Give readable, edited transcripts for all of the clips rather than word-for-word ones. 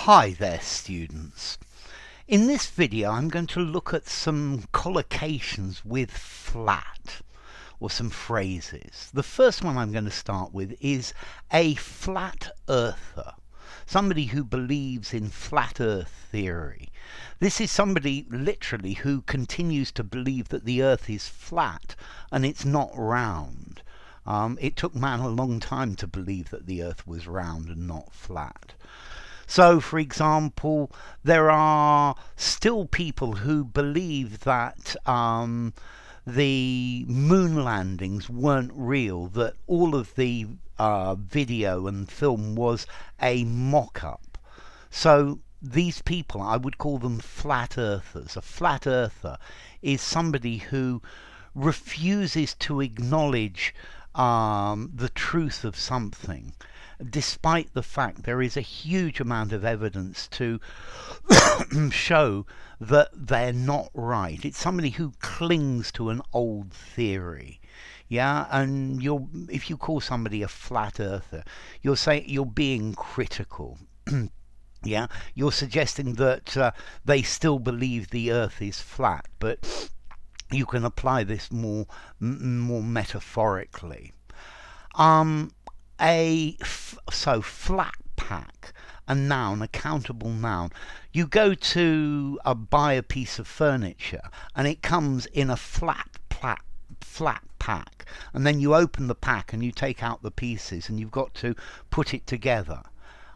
Hi there, students. In this video I'm going to look at some collocations with flat, or some phrases. The first one I'm going to start with is a flat earther, somebody who believes in flat earth theory. This is somebody literally who continues to believe that the earth is flat and it's not round. It took man a long time to believe that the earth was round and not flat. So, for example, there are still people who believe that the moon landings weren't real, that all of the video and film was a mock-up. So these people, I would call them flat earthers. A flat earther is somebody who refuses to acknowledge the truth of something, despite the fact there is a huge amount of evidence to show that they're not right. It's somebody who clings to an old theory. Yeah, and if you call somebody a flat earther, you're being critical. Yeah, you're suggesting that they still believe the earth is flat, but you can apply this more metaphorically. So Flatpack, a noun, a countable noun. You go to buy a piece of furniture and it comes in a flat pack, and then you open the pack and you take out the pieces and you've got to put it together.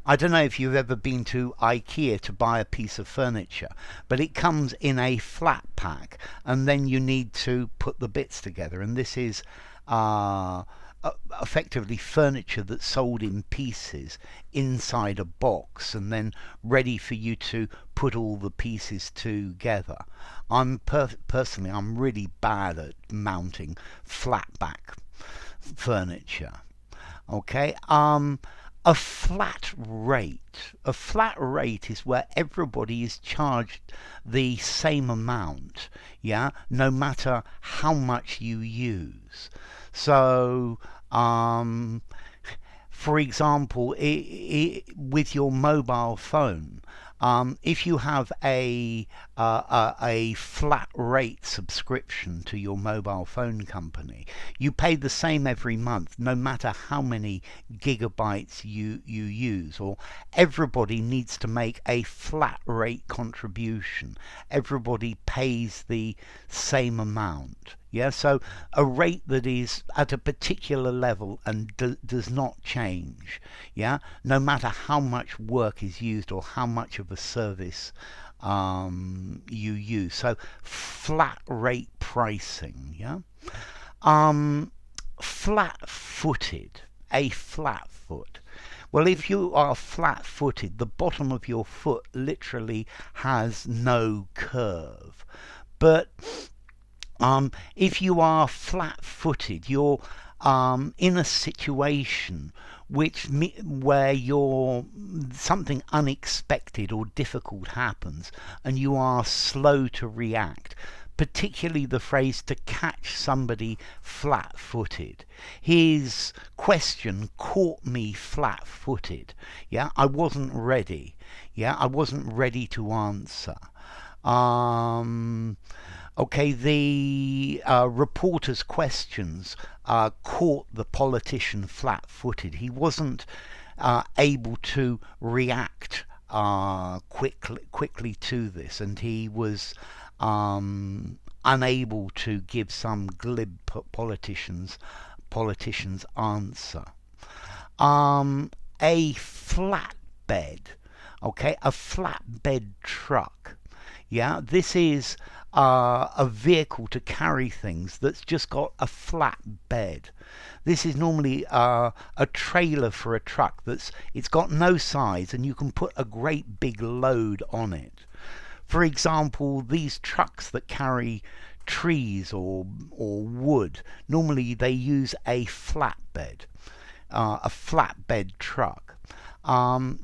I don't know if you've ever been to IKEA to buy a piece of furniture, but it comes in a flat pack and then you need to put the bits together, and this is effectively furniture that's sold in pieces inside a box and then ready for you to put all the pieces together. Personally, I'm really bad at mounting flatback furniture. Okay, a flat rate. A flat rate is where everybody is charged the same amount, yeah, no matter how much you use. So, for example, with your mobile phone, if you have a flat rate subscription to your mobile phone company, you pay the same every month, no matter how many gigabytes you use. Or everybody needs to make a flat rate contribution. Everybody pays the same amount. Yeah, so a rate that is at a particular level and does not change. Yeah, no matter how much work is used or how much of a service you use. So flat rate pricing. Yeah, flat-footed. A flat foot. Well, if you are flat-footed, the bottom of your foot literally has no curve. But if you are flat-footed, you're in a situation where something unexpected or difficult happens and you are slow to react. Particularly the phrase to catch somebody flat-footed. His question caught me flat-footed. Yeah, I wasn't ready. Yeah, I wasn't ready to answer. Okay, the reporter's questions caught the politician flat-footed. He wasn't able to react quickly to this, and he was unable to give some glib politician's answer. A flatbed, okay, a flatbed truck. Yeah, this is a vehicle to carry things that's just got a flat bed. This is normally a trailer for a truck it's got no sides and you can put a great big load on it. For example, these trucks that carry trees or wood, normally they use a flatbed, a flatbed truck.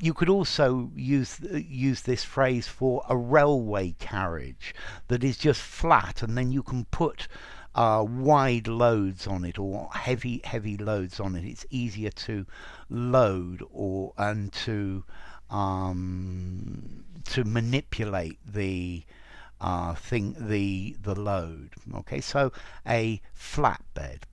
You could also use this phrase for a railway carriage that is just flat, and then you can put wide loads on it or heavy loads on it. It's easier to load and to to manipulate the the load. Okay, so a flatbed.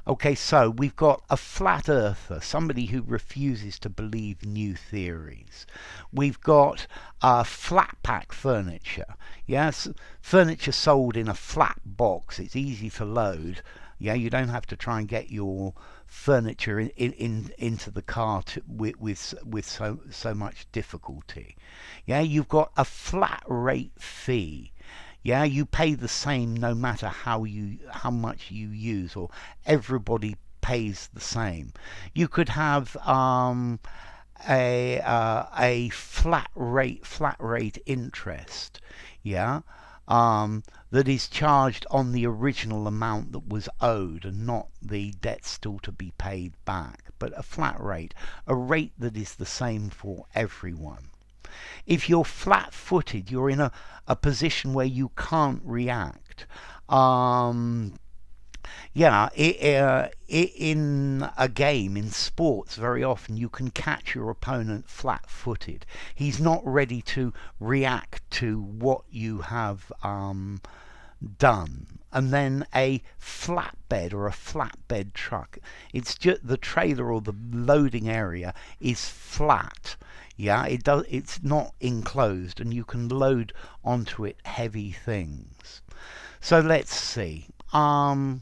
Okay, so we've got a flat earther, somebody who refuses to believe new theories. We've got Flatpack furniture. Yes, furniture sold in a flat box. It's easy to load. Yeah, you don't have to try and get your furniture into the car with so much difficulty. Yeah, you've got a flat rate fee. Yeah, you pay the same no matter how much you use, or everybody pays the same. You could have a flat rate interest. Yeah, that is charged on the original amount that was owed and not the debt still to be paid back, but a rate that is the same for everyone. If you're flat-footed, you're in a position where you can't react. Yeah, in a game, in sports, very often you can catch your opponent flat-footed. He's not ready to react to what you have done. And then a flatbed or a flatbed truck. It's just the trailer or the loading area is flat. Yeah, it's not enclosed, and you can load onto it heavy things. So let's see. A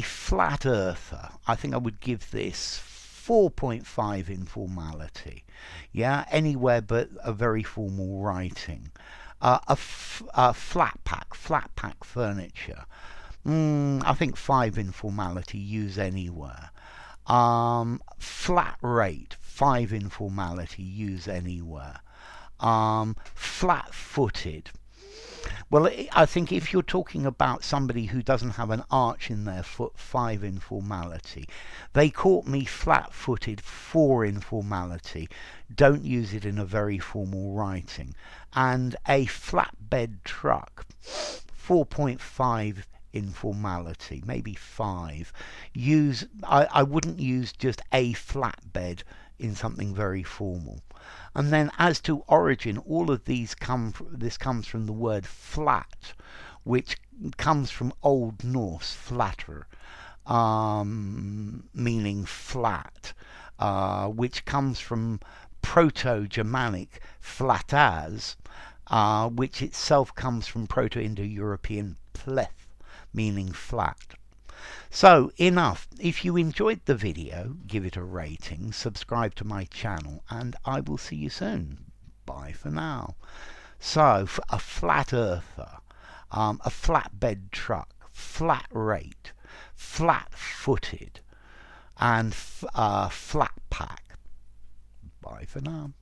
flat earther. I think I would give this 4.5 informality. Yeah, anywhere but a very formal writing. Flatpack furniture. I think 5 informality, use anywhere. Flat rate, 5 informality, use anywhere. Flat-footed. Well, I think if you're talking about somebody who doesn't have an arch in their foot, 5 informality. They caught me flat-footed, 4 informality. Don't use it in a very formal writing. And a flatbed truck, 4.5 informality, maybe 5. I wouldn't use just a flatbed in something very formal. And then as to origin, all of this comes from the word flat, which comes from Old Norse flatter, meaning flat, which comes from Proto-Germanic flataz, which itself comes from Proto-Indo-European pleth, meaning flat. So, enough. If you enjoyed the video, give it a rating, subscribe to my channel, and I will see you soon. Bye for now. So, a flat earther, a flatbed truck, flat rate, flat-footed, and flat pack. Bye for now.